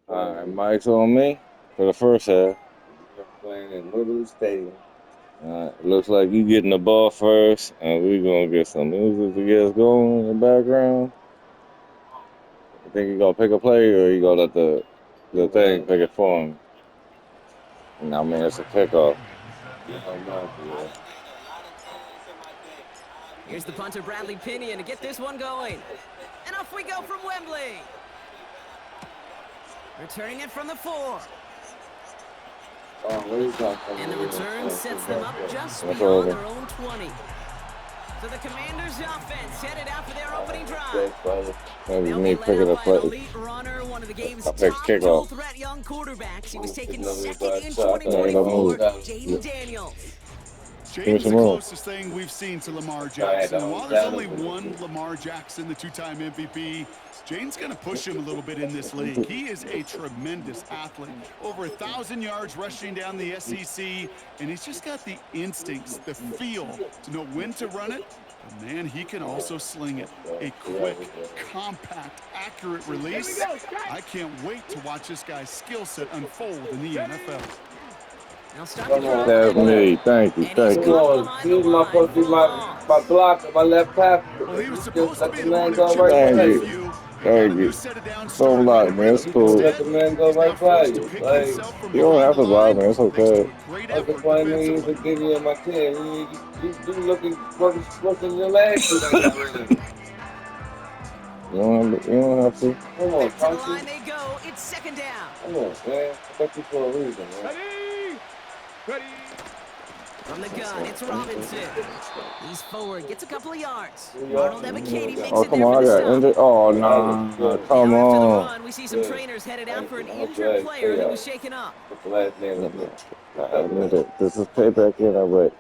All right, Mike's on me for the first half. We're playing in Little Stadium. Looks like you getting the ball first, and we're gonna get some music to get us going in the background. You think you gonna pick a play, or you gonna let the thing pick it for him? I mean, it's a kickoff. Here's the punter, Bradley Pinion, to get this one going. And off we go from Wembley. Returning it from the 4. And the return sets them up just beyond their own 20. So the Commanders' offense headed out for their opening drive. They'll be led up by an elite runner, one of the game's top dual-threat young quarterbacks. He was taken second in 2024, Jaden Daniels. Jaden's the closest thing we've seen to Lamar Jackson. And while there's only one Lamar Jackson, the two-time MVP, Jaden's going to push him a little bit in this league. He is a tremendous athlete. Over 1,000 yards rushing down the SEC, and he's just got the instincts, the feel to know when to run it. But man, he can also sling it. A quick, compact, accurate release. I can't wait to watch this guy's skill set unfold in the NFL. That's me. Thank you. Thank you. He's my supposed to be my blocker, my left tackle. Well, he was supposed to be the one who chipped Thank away you. for you. Thank you. Set it down, Don't block me. It's cool. Let the man go right by you. Like, You don't have to block me. It's okay. That's the point me to give you in my team. You looking working your legs today. You don't have to. Come on, to the line they go. It's second down. Come on, man. I got you for a reason, man. Ready. From the gun, it's Robinson. He's forward, gets a couple of yards. Arnold Ebiketie makes it Come there on, for I the got stop. injured. Oh, no. Come Now after the on. run, we see some trainers headed out for an injured player who was shaken up. What's the last name of it? This is payback in a way.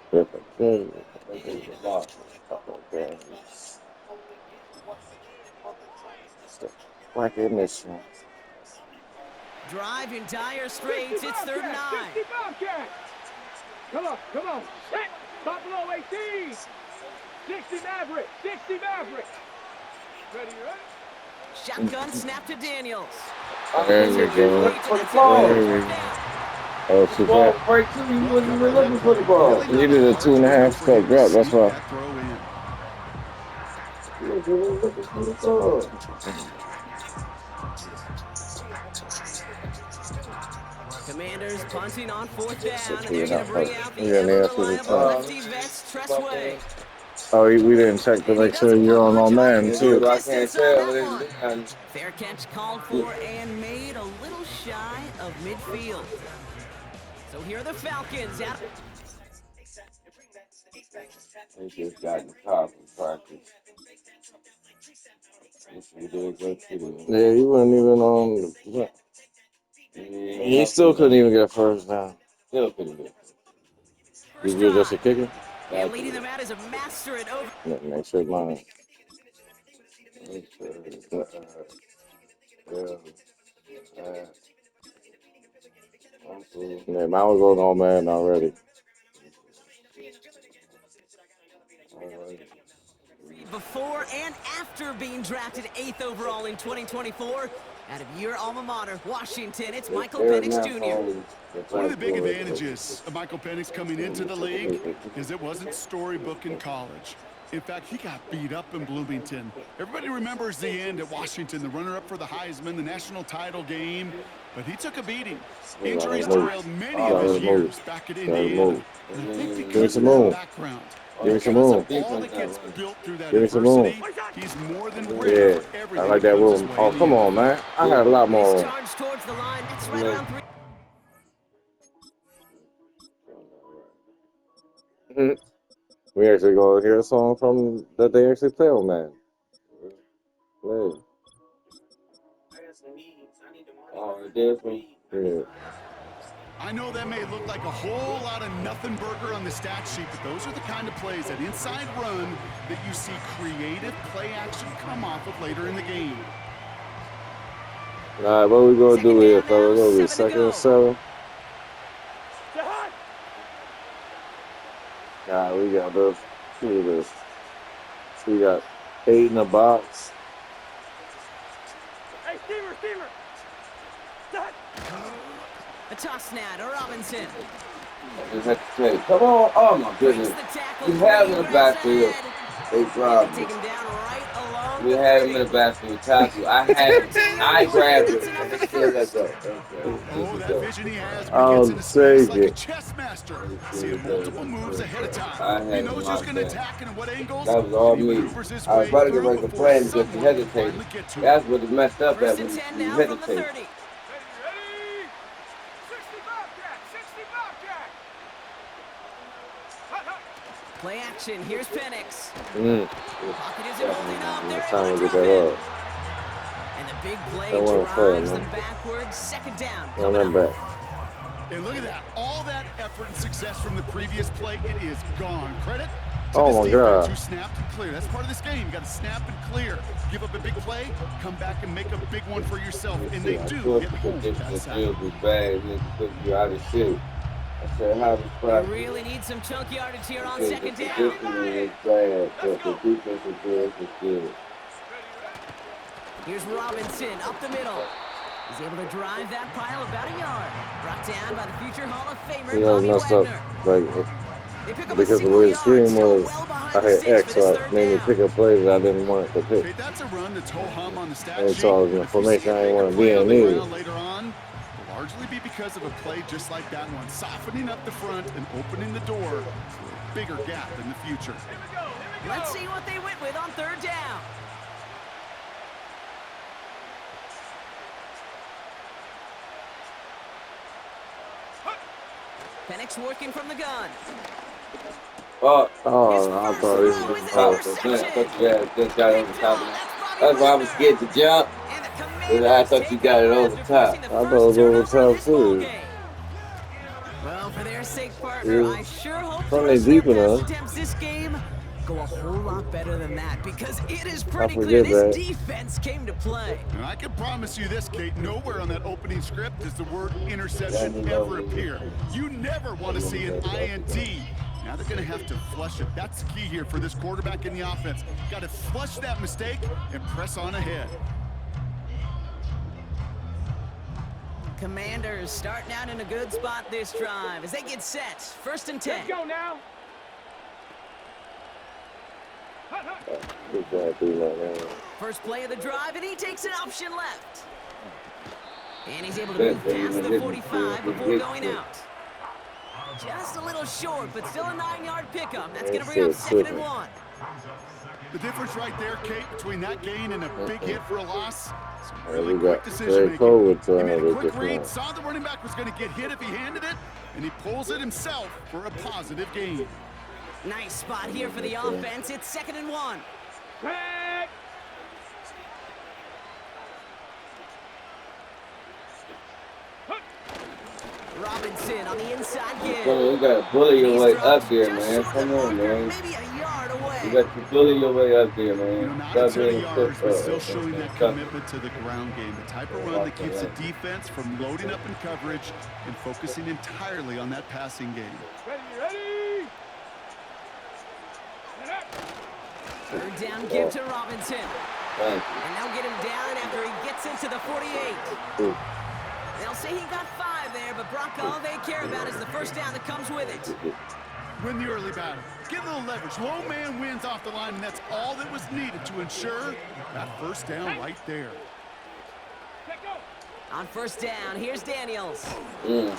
Recognition. Drive in dire straits, it's third and 9. Come on. Set. Buffalo 18. 60 Maverick. Ready? Shotgun snap to Daniels. There you go. Oh, super. Ball break too. You wasn't even looking for the ball. You did a 2.5-step drop. That's why. You wasn't even looking for the ball. Commanders punting on fourth down, and they're going to bring out the ever reliable lefty vets, Tressway. Oh, we didn't check to make sure you're on Madden too. I can't tell. Fair catch called for and made a little shy of midfield. So here are the Falcons out. They just got in the car from practice. Yeah, he wasn't even on. He still couldn't even get a first down. Still couldn't get it. You just a kicker? And leading them out is a master at over. Make sure mine. Yeah, mine was going on Madden already. Before and after being drafted 8th overall in 2024, out of your alma mater, Washington, it's Michael Penix Jr. One of the big advantages of Michael Penix coming into the league is it wasn't storybook in college. In fact, he got beat up in Bloomington. Everybody remembers the end at Washington, the runner-up for the Heisman, the national title game. But he took a beating. Injuries derailed many of his years back at Indiana. And I think because of that background, Give me some room. all that gets built through that Give me some room. adversity, he's more than ready for everything. I like that room. Oh, come on, man. I had a lot more. Charge towards the line. That's right around 3. We actually go hear a song from that they actually play on Madden. Yeah. Yeah. I know that may look like a whole lot of nothing burger on the stat sheet, but those are the kind of plays, that inside run, that you see creative play action come off of later in the game. All right, what we gonna do here, fellas? We're gonna be second and 7. All right, we got this. See this. So we got 8 in the box. Hey, Steamer. A toss now to Robinson. Just have to say, come on. Oh, my Breaks goodness. the tackle. We have him in the Grabs backfield. ahead. They And robbed they me. take him down right along We the had 30. him in the backfield tackle. I It's a had him. 13-yard I play. grabbed him, That's enough and for they the still let first. go. Okay, this Oh, is that go. vision he has when he gets I'll into space take like a it. chess master. This Seeing is multiple moves ahead of time. I He had him knows who's locked going to in. attack and at what angles, That was all and he me. maneuvers his I was way about to get through ready to before play him because he someone can hesitated. finally get to him. That's what he messed up First at and when 10 he now from the hesitated. 30. Ready? 60 Bobcat! 60 Bobcat! Hut, hut. Play action. Here's Penix. Mm. Pocket isn't holding up. They're It's able time to to get drop that it. up. And the big play That wasn't fair, drives man. them backwards. Second down Run coming that up. back. And look at that. All that effort and success from the previous play, it is gone. Credit to Oh this my defense God. who snapped and clear. That's part of this game. You got to snap and clear. Give up a big play, come back and make a big one for yourself. And they I do thought get you home could with get that the sack. drill be bad because you're out of shape. I said, how was They practice? really need some chunk yardage here on The second down. positioning is bad, but the defensive drill is good. Here's Robinson up the middle. He's able to drive that pile about a yard. Brought down by the future Hall of Famer, See, I was Bobby messed up. Wagner. Like, They pick up a because the single way the yard, screen still was, well behind I the had sticks for X, this so it third made me down. pick up plays that I didn't want to pick. Okay, that's a run that's ho-hum on the stat And sheet. so I was in a But if you see formation a I didn't bigger want to be play on in the either. ground later on, it'll largely be because of a play just like that one, softening up the front and opening the door to a bigger gap in the future. Let's see what they went with on third down. Penix working from the gun. Oh, His Oh, I first thought this throw was is an out. interception. just got it over Picked top off. of that. That's Bobby That's why I was Wagner. scared to jump. And the I Commanders thought you take got it over over after top. forcing the I thought it first was over turnover of top this ball too. game. Well, for their sake, partner, Yeah. I sure hope the From they rest of their deep pass enough. attempts this game go a whole lot better than that, because it is I pretty clear forget this that. defense came to play. And I can promise you this, Kate, nowhere on that opening script does the word interception ever appear. You never want to see an INT. Now they're going to have to flush it. That's the key here for this quarterback in the offense. Got to flush that mistake and press on ahead. Commanders starting out in a good spot this drive as they get set. First and 10. Let's go now. Hut, hut. Good job, man. First play of the drive, and he takes an option left. And he's able to move past the 45 before going out. Just a little short, but still a 9-yard pickup. That's going to bring up second and 1. The difference right there, Kate, between that gain and a big hit for a loss, some We really got quick Greg decision-making. Cole with He made a it quick just read, now. saw the running back was going to get hit if he handed it, and he pulls it himself for a positive gain. Nice spot here for the offense. It's second and 1. Back. Robinson on the inside Come give. on, you gotta bully your He's way dropped up there, just man. short of Come the on, marker, man. maybe a yard away. You got to bully your way up there, You man. know, not Stop a ton of being yards, but still stuck. showing that Stuck. commitment to the ground game. The type of run that keeps the defense from loading up in coverage and focusing entirely on that passing game. Ready. And up. Third down give to Robinson. Thank you. And they'll get him down after he gets into the 48. They'll say he got 5 there, but Brock, all they care about is the first down that comes with it. Win the early battle. Get a little leverage. Low man wins off the line, and that's all that was needed to ensure that first down right there. Let go. On first down, here's Daniels. Mm.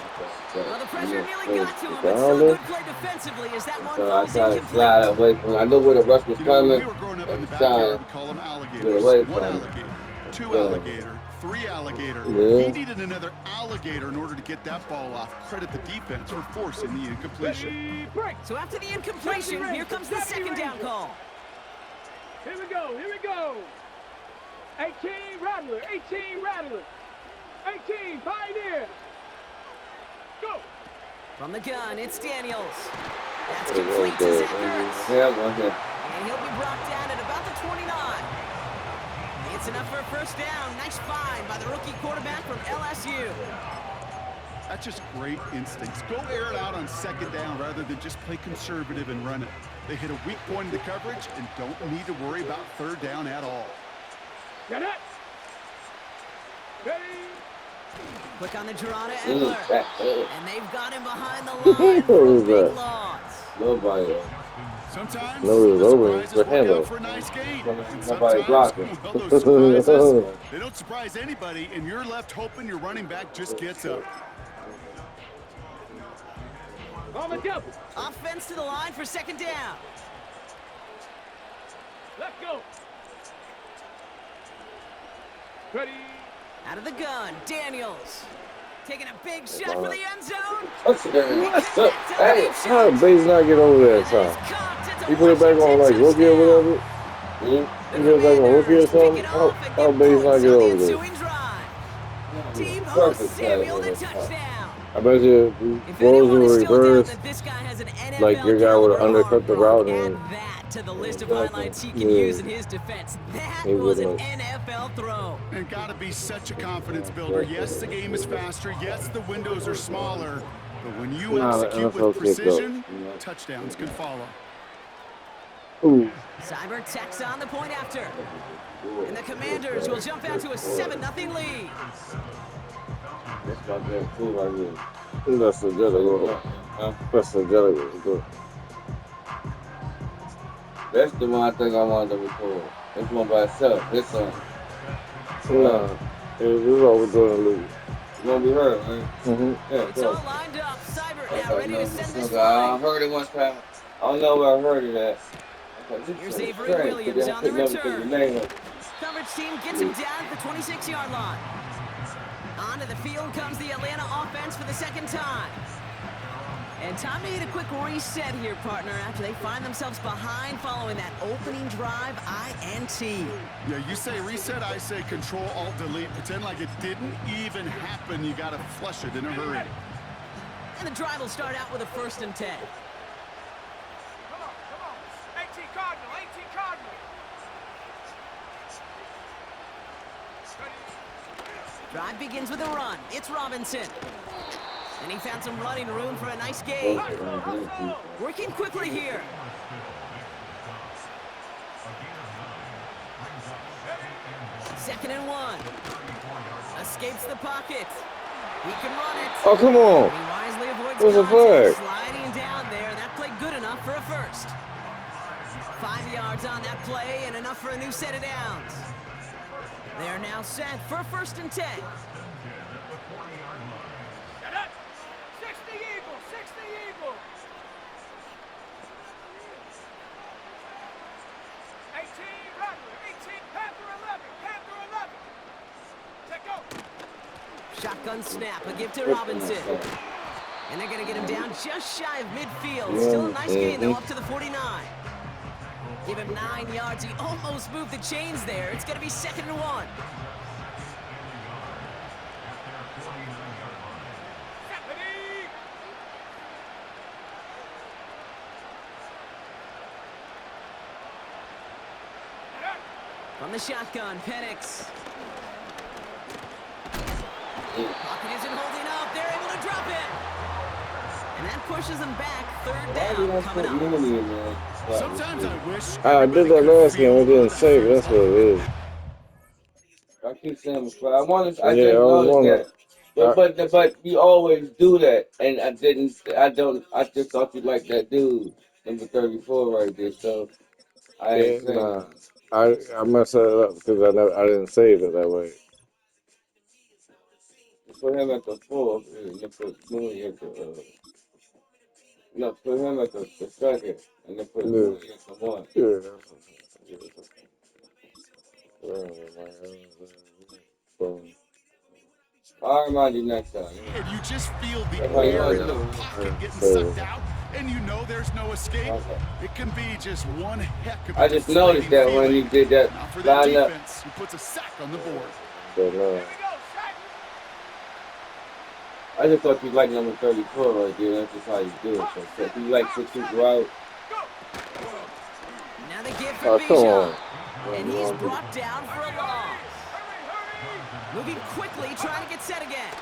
Well, the pressure nearly got to him, but Down still a there. good play defensively as that one So I falls tried to incomplete. slide away from. I knew where the rush was You know, when coming. we were growing up in the and backyard, we trying call them to alligators. get away One from it. alligator, two alligator, three alligator. Yeah. He needed another alligator in order to get that ball off. Credit the defense for forcing the incompletion. Ready. Break. So after the incompletion, here comes the second down call. Here we go. Here we go. 18 Rattler. 18 Rattler. 18 Pioneer. Go. From the gun, it's Daniels. That's complete to Zach Ertz. Yeah, one here. And he'll be brought down at about the 29. It's enough for a first down. Nice find by the rookie quarterback from LSU. That's just great instincts. Go air it out on second down rather than just play conservative and run it. They hit a weak point in the coverage and don't need to worry about third down at all. Get it. Ready. Quick on the draw to Eckler. And they've got him behind the What line for a was big that? loss. Nobody. Sometimes No, it was the over. surprises But work out handle. for a nice game. And Nobody sometimes, blocking. well, those surprises, they don't surprise anybody, and you're left hoping your running back just gets up. On the double. Offense to the line for second down. Let's go. Ready. Out of the gun, Daniels. Taking a big shot for the end zone. Hey, How did Bates not get over that time? He put it back on like rookie or whatever. He put it back on rookie or something. How Bates not get over there? Deebo Samuel the touchdown. I bet you If roles anyone were is still down reversed. that this guy has an Like your NFL guy would caliber have undercut the arm, route Gronk, and add that to the list of highlights he can yeah. use in his defense. That He was an wouldn't have. NFL throw. And got to be such a confidence builder. Yes, the game is faster. Yes, the windows are smaller. But when you execute with precision, touchdowns can follow. Ooh. Cyber tacks on the point after. And the Commanders will jump out to a 7-0 lead. That's my damn fool right here. That's the jelly. That's the jelly. That's the one I think I wanted to record. This one by itself. This one. Nah. This is all we're doing in the league. You want to be heard, man? Mm-hmm. Yeah, It's all lined up. Cyber now ready to send this I flight. heard it one time. I don't know where I heard it at. Here's Avery Williams on the return. Coverage team gets him down at the 26-yard line. Onto the field comes the Atlanta offense for the second time. And time to hit a quick reset here, partner, after they find themselves behind following that opening drive INT. Yeah, you say reset, I say control, alt, delete. Pretend like it didn't even happen. You got to flush it in a hurry. And the drive will start out with a 1st and 10. Come on. 18 Cardinal. Drive begins with a run. It's Robinson. And he found some running room for a nice gain. Working quickly here. Second and 1. Escapes the pocket. He can run it. Oh, come on. He wisely avoids Where's the contact. flag? Sliding down there. That played good enough for a first. 5 yards on that play and enough for a new set of downs. They're now set for 1st and 10. 60 Eagles. 60 Eagles. 18 Rattler. 18 Panther 11. Panther 11. Take go. Shotgun snap, a give to Robinson. And they're going to get him down just shy of midfield. Still a nice gain, though, up to the 49. Give him 9 yards. He almost moved the chains there. It's going to be 2nd and 1. From the shotgun, Penix. Pocket isn't holding up. They're able to drop it. And that pushes them back. 3rd down coming up. Sometimes I wish. I did that last game. It didn't save it. That's what it is. I keep saying, but I wanted. I Yeah, just I was noticed that. But you always do that, and I didn't. I don't. I just thought you liked that dude, number 34 right there. So I Yeah, ain't saying nah. that. I messed it up because I didn't save it that way. Put him at the 4. And then put Mooney at the. No, put him at the 2nd, and then put Yeah. Mooney at the 1. Yeah. I'll remind you next time. And you just feel the That's how you air always in the do it. pocket getting sucked out, and you know there's no escape. It can be just one heck of a I just noticed that when you did that Now for that lineup. defense, who puts a sack on the board. But Here we go. Sack. I just thought you liked number 34 right there. That's just how you do it. So if you like to keep out. Now the give oh, for come Bijan. on. And he's brought down for a loss. Moving quickly, trying to get set again.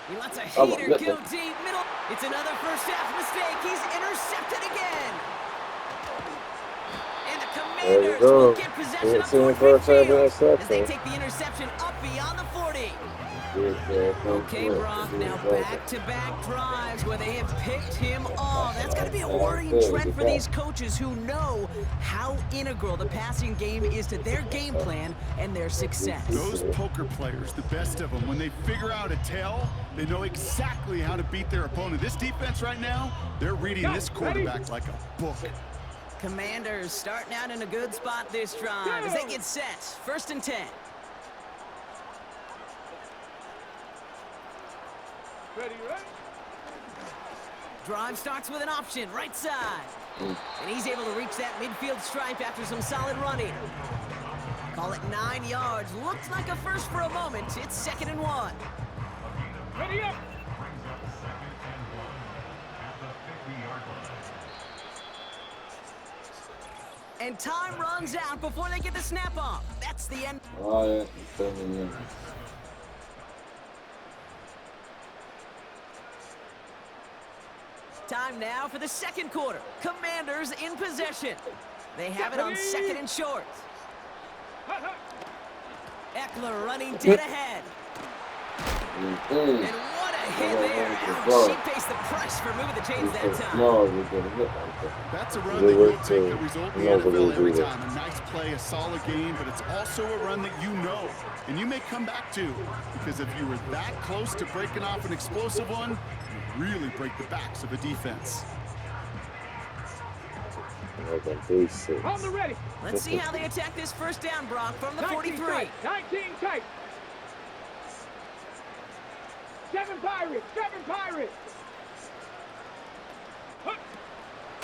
He lets a heater go deep middle. It's another first half mistake. He's intercepted again. And the Commanders will get possession up toward midfield as they take the interception up beyond the 40. Okay, Brock, now back-to-back drives where they have picked him off. That's got to be a worrying trend for these coaches who know how integral the passing game is to their game plan and their success. Those poker players, the best of them, when they figure out a tell, they know exactly how to beat their opponent. This defense right now, they're reading this quarterback like a book. Commanders starting out in a good spot this drive as they get set. 1st and 10. Ready, ready? Drive starts with an option, right side. And he's able to reach that midfield stripe after some solid running. Call it 9 yards. Looked like a first for a moment. It's 2nd and 1. Ready up! And time runs out before they get the snap off. That's the end. Oh, yeah. Time now for the 2nd quarter. Commanders in possession. They have it on 2nd and short. Eckler running dead ahead. And what a hit there. Ouch, she faced the press for moving the chains that time. That's a run that you'll take the result in the NFL every time. A nice play, a solid game, but it's also a run that you know and you may come back to, because if you were that close to breaking off an explosive one, you really break the backs of a defense. On the ready. Let's see how they attack this 1st down, Brock, from the 19 43. tight. 19 tight. 7 Pirates. 7 Pirates.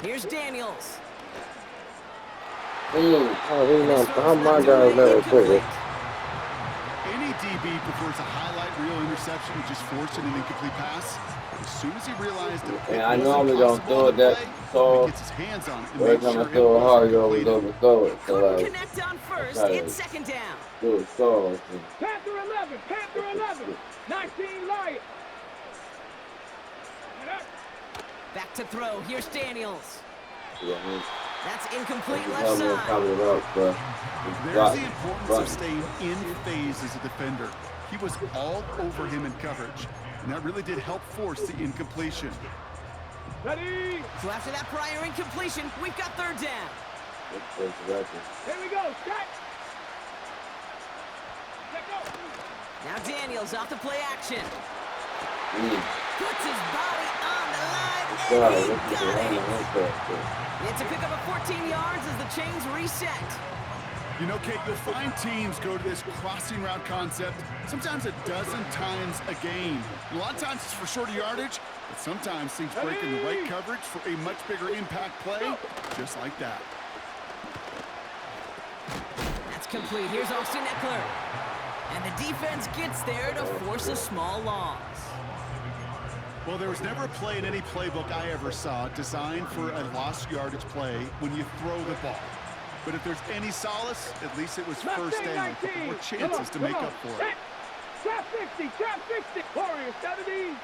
Here's Daniels. How my guys never quicker. Any DB prefers a highlight reel interception and just forcing an incomplete pass. As soon as he realized it I wasn't normally don't possible throw on it the that play, tall. he gets his hands on it and Every makes time sure I it throw it wasn't hard, you always completed. overthrow it. So, Couldn't like, connect on 1st. okay. It's 2nd down. do it slow. Panther 11. Panther 11. 19 Lions. Back to throw. Here's Daniels. Yeah, That's incomplete left help me side. cover it up, bro. There's the importance of staying in phase as a defender. He was all over him in coverage, and that really did help force the incompletion. Ready. So after that prior incompletion, we've got 3rd down. Here we go. Set. Let go. Now Daniels off the play action. Puts his body on the line, and he got it. It's a pick up of 14 yards as the chains reset. You know, Kate, you'll find teams go to this crossing route concept sometimes a dozen times a game. A lot of times it's for shorter yardage, but sometimes things break in the right coverage for a much bigger impact play, just like that. That's complete. Here's Austin Eckler. And the defense gets there to force a small loss. Well, there was never a play in any playbook I ever saw designed for a lost yardage play when you throw the ball. But if there's any solace, at least it was first down. A couple more chances to make up for it. Trap 60, trap 60. Warriors, 70.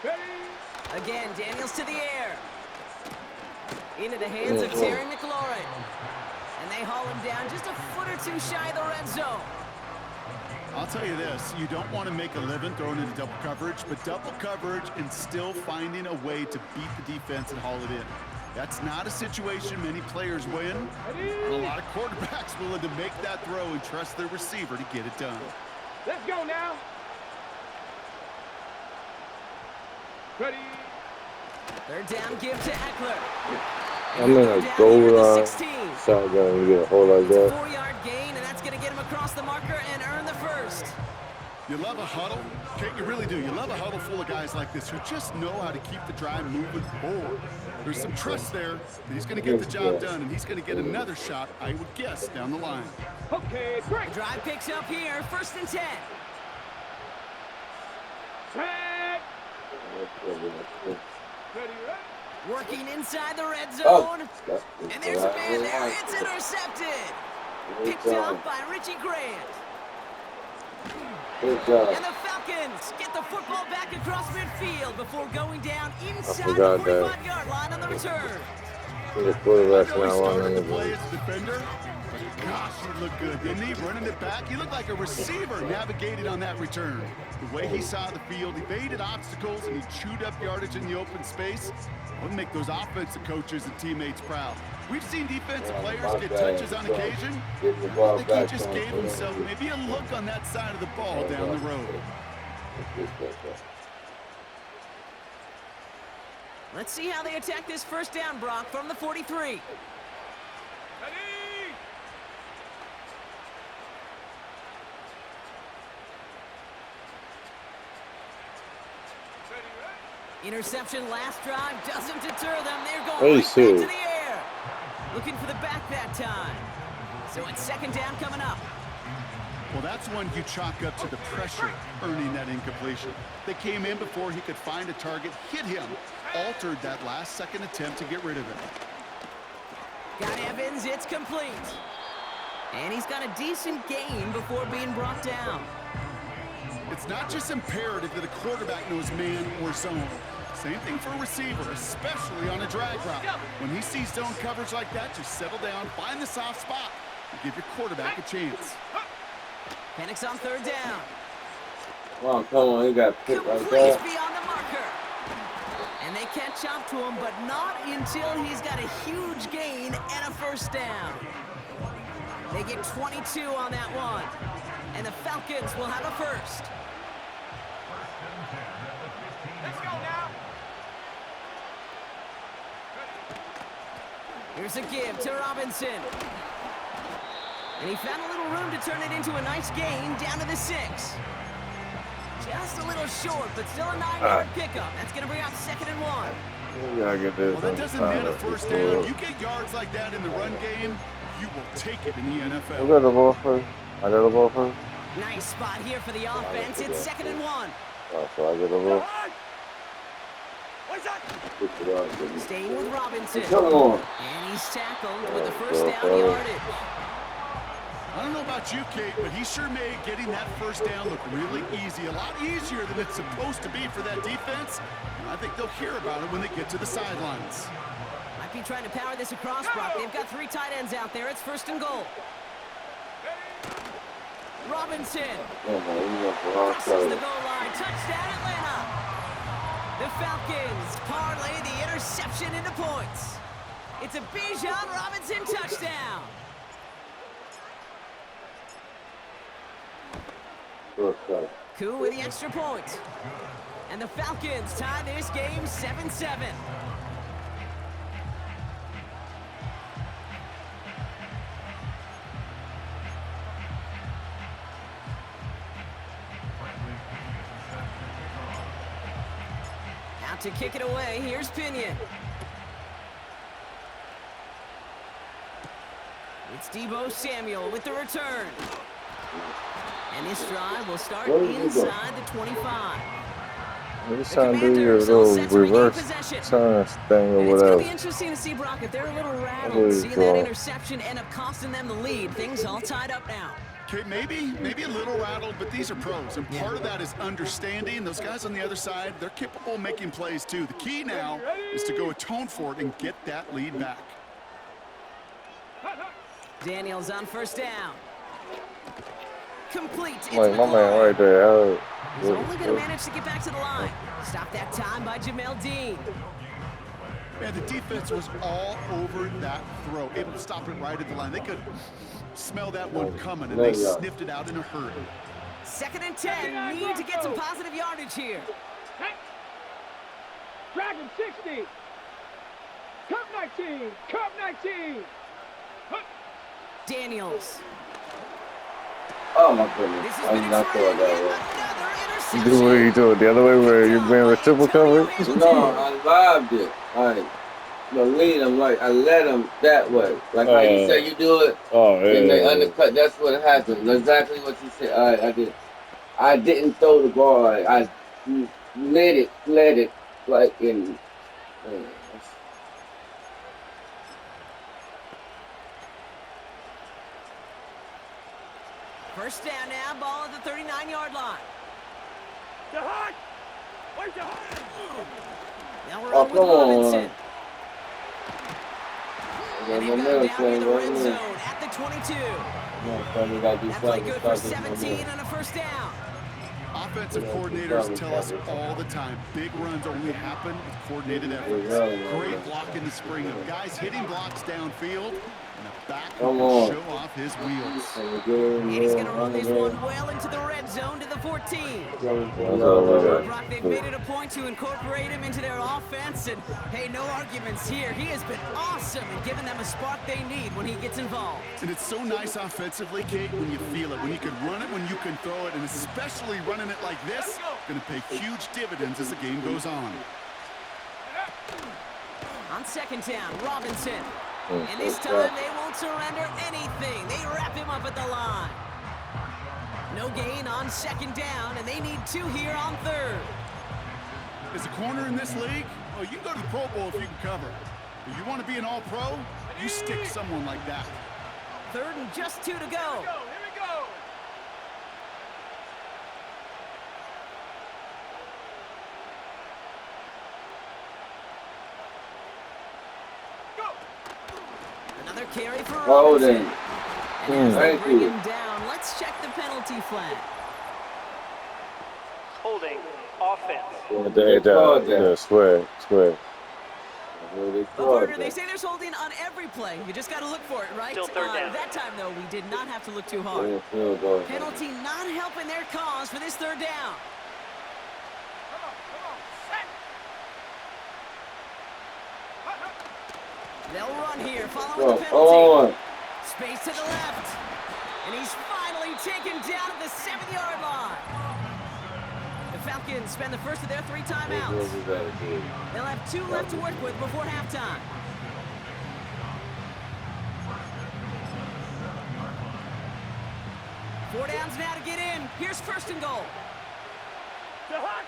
Ready. Again, Daniels to the air. Into the hands of Terry McLaurin. And they haul him down just a foot or two shy of the red zone. I'll tell you this, you don't want to make a living throwing into double coverage, but double coverage and still finding a way to beat the defense and haul it in. That's not a situation many players win, and a lot of quarterbacks willing to make that throw and trust their receiver to get it done. Let's go now. Ready. 3rd down, give to Eckler. I'm in a goal line shotgun. You get a hole like that. 4-yard gain, and that's going to get him across the marker and earn the 1st. You love a huddle? Kate, you really do. You love a huddle full of guys like this who just know how to keep the drive moving forward. There's some trust there that he's going to get the job done, and he's going to get another shot, I would guess, down the line. Okay, break. Drive picks up here, 1st and 10. Set. Ready, ready. Working inside the red zone. And there's a man there. It's intercepted. Picked up by Richie Grant. Good job. And the Falcons get the football back across midfield before going down inside the forgot that. 45-yard line on the return. The quarterback's I know he not started on the play anything. as a defender, But gosh, he looked good, didn't he? Running it back, he looked like a receiver navigating on that return. The way he saw the field, evaded obstacles, and he chewed up yardage in the open space. Would make those offensive coaches and teammates proud. We've seen defensive players get touches on occasion. I think he just gave himself maybe a look on that side of the ball down the road. Let's see how they attack this first down, Brock, from the 43. Interception last drive doesn't deter them. They're going right back to the air. Looking for the back that time. So it's second down coming up. Well, that's one you chalk up to the pressure earning that incompletion. They came in before he could find a target, hit him, altered that last-second attempt to get rid of it. Got Evans, it's complete. And he's got a decent gain before being brought down. It's not just imperative that a quarterback knows man or zone. Same thing for a receiver, especially on a drag route. When he sees zone coverage like that, just settle down, find the soft spot, and give your quarterback a chance. Penix on third down. Oh, come on, he got picked like that. Beyond the marker. And they catch up to him, but not until he's got a huge gain and a first down. They get 22 on that one. And the Falcons will have a first. Let's go now. Here's a give to Robinson. And he found a little room to turn it into a nice gain down to the 6. Just a little short, but still a 9-yard pickup. That's going to bring up 2nd and 1. Well, that doesn't matter first down. You get yards like that in the run game, you will take it in the NFL. I got the ball first. Nice spot here for the offense. It's 2nd and 1. Oh, so I get the ball. Staying with Robinson. Come on. And he's tackled with the first down yardage. I don't know about you, Kate, but he sure made getting that first down look really easy. A lot easier than it's supposed to be for that defense. And I think they'll hear about it when they get to the sidelines. Might be trying to power this across, Brock. They've got 3 tight ends out there. It's 1st and goal. Robinson. Crosses the goal line. Touchdown, Atlanta. The Falcons parlay the interception into points. It's a Bijan Robinson touchdown. Koo with the extra point. And the Falcons tie this game 7-7. Out to kick it away, here's Pinion. It's Deebo Samuel with the return. And this drive will start inside the 25. You're just trying to do your little reverse turn thing or whatever. It's going to be interesting to see, Brock, if they're a little rattled, seeing that interception end up costing them the lead. Things all tied up now. Okay, maybe a little rattled, but these are pros, and part of that is understanding. Those guys on the other side, they're capable of making plays too. The key now is to go atone for it and get that lead back. Daniels on first down. Complete. Like my man right there. He's only going to manage to get back to the line. Stop that time by Jamel Dean. Man, the defense was all over that throw, able to stop it right at the line. They could smell that one coming, and they sniffed it out in a hurry. 2nd and 10. Need to get some positive yardage here. Dragon 60. Cup 19. Cup 19. Daniels. Oh my goodness. I did not throw it that way. You do what you do it the other way where you're being reciprocal coverage? No, I vibed it. Like, the lead, I'm like, I let them that way. Like how you say you do it. Oh, yeah. And they undercut. That's what happened. Exactly what you said. I did. I didn't throw the ball. Like, I let it, like in. First down now, ball at the 39-yard line. Where's the hot? Now we're on with Robinson. And they've got him down near the red zone at the 22. That play good for 17 and a first down. Offensive coordinators tell us all the time, big runs only happen with coordinated efforts. Great block in the spring of guys hitting blocks downfield, and a back who can show off his wheels. And he's going to run this one well into the red zone to the 14. Brock, they've made it a point to incorporate him into their offense, and hey, no arguments here. He has been awesome in giving them a spark they need when he gets involved. And it's so nice offensively, Kate, when you feel it, when you can run it, when you can throw it, and especially running it like this, going to pay huge dividends as the game goes on. On second down, Robinson. And this time they won't surrender anything. They wrap him up at the line. No gain on second down, and they need 2 here on third. As a corner in this league, well, you can go to the Pro Bowl if you can cover. If you want to be an All-Pro, you stick someone like that. Third and just 2 to go. Here we go. Another carry for Robinson. Thank you. Bring him down. Let's check the penalty flag. Holding offense. Square. Carter, they say there's holding on every play. You just got to look for it, right? Still third down. That time, though, we did not have to look too hard. Penalty not helping their cause for this third down. Come on. Set. They'll run here following the penalty. Space to the left. And he's finally taken down at the 7-yard line. The Falcons spend the first of their 3 timeouts. They'll have 2 left to work with before halftime. Four downs now to get in. Here's first and goal. To Hunt.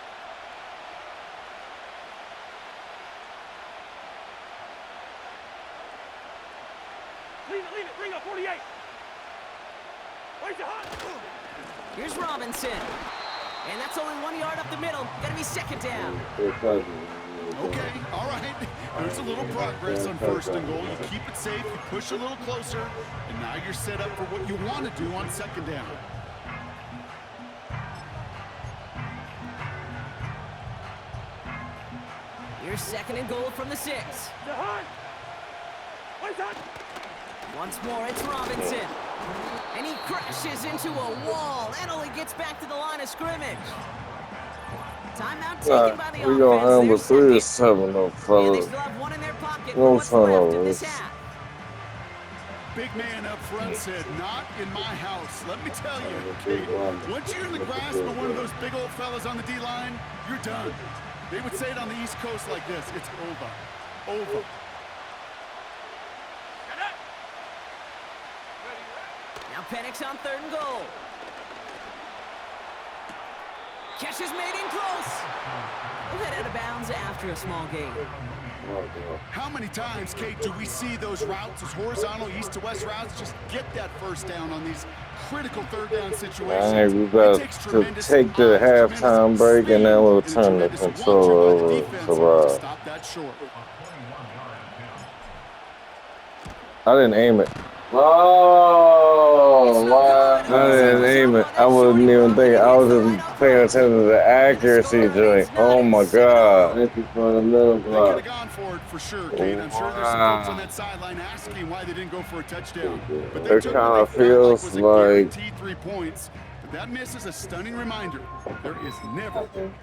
Leave it. Bring up 48. Where's the Hunt? Here's Robinson. And that's only 1 yard up the middle. Gonna be second down. Okay, all right. There's a little progress on first and goal. You keep it safe, you push a little closer, and now you're set up for what you want to do on second down. Here's second and goal from the 6. To Hunt. Where's Hunt? Once more, it's Robinson. And he crashes into a wall and only gets back to the line of scrimmage. Timeout taken by the offense. We gonna handle They're 3 or second. 7 no And they fellas. still have 1 in their pocket No for what's left of this turnovers. half. Big man up front said, not in my house. Let me tell you, Kate, once you're in the grasp of one of those big old fellas on the D-line, you're done. They would say it on the East Coast like this, it's over. Over. Now Penix on third and goal. Catch is made in close. We'll head out of bounds after a small gain. How many times, Kate, do we see those routes, those horizontal east to west routes, just get that first down on these critical third down situations? Alright, we about to take the halftime break and then we'll turn the control over to Rob. Stop that short. I didn't aim it. Oh, wow. I didn't aim it. I wasn't even thinking. I was just paying attention to the accuracy joint. Oh my God. Thank you for the middle They could block. have gone for it for sure, Kate. I'm sure there's some folks on that sideline asking why they didn't go for a touchdown. But they It took kinda what they felt feels was a like- guaranteed 3 points. But that miss is a stunning reminder. There is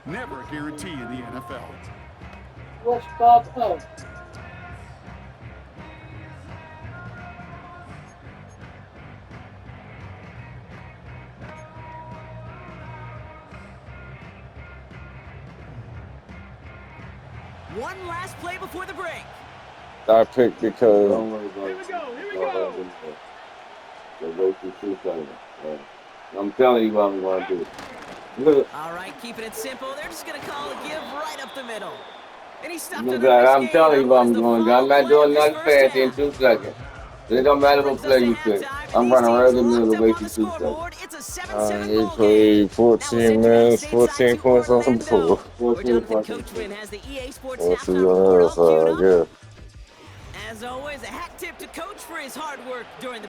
never a guarantee in the NFL. What's popped up? One last play before the break. I picked because Don't worry about it. Here we go. Wait for 2 seconds. I'm telling you what I'm going to do. All right, keeping it simple. They're just going to call a give right up the middle. And he stopped Look, under this I'm game. telling you what I'm That was the going to do. final I'm not play doing of this nothing first fancy in half. 2 seconds. It don't matter what play you pick. I'm running right in the middle of wasting 2 seconds. It's a 7-7 he ball game. played That 14 was minutes, stateside 14 to points on some Orlando, pool. where 14 Jonathan points. Coachman has the EA Sports We'll see halftime on the report other all queued side, up. yeah. As always, a hat tip to Coach for his hard work during the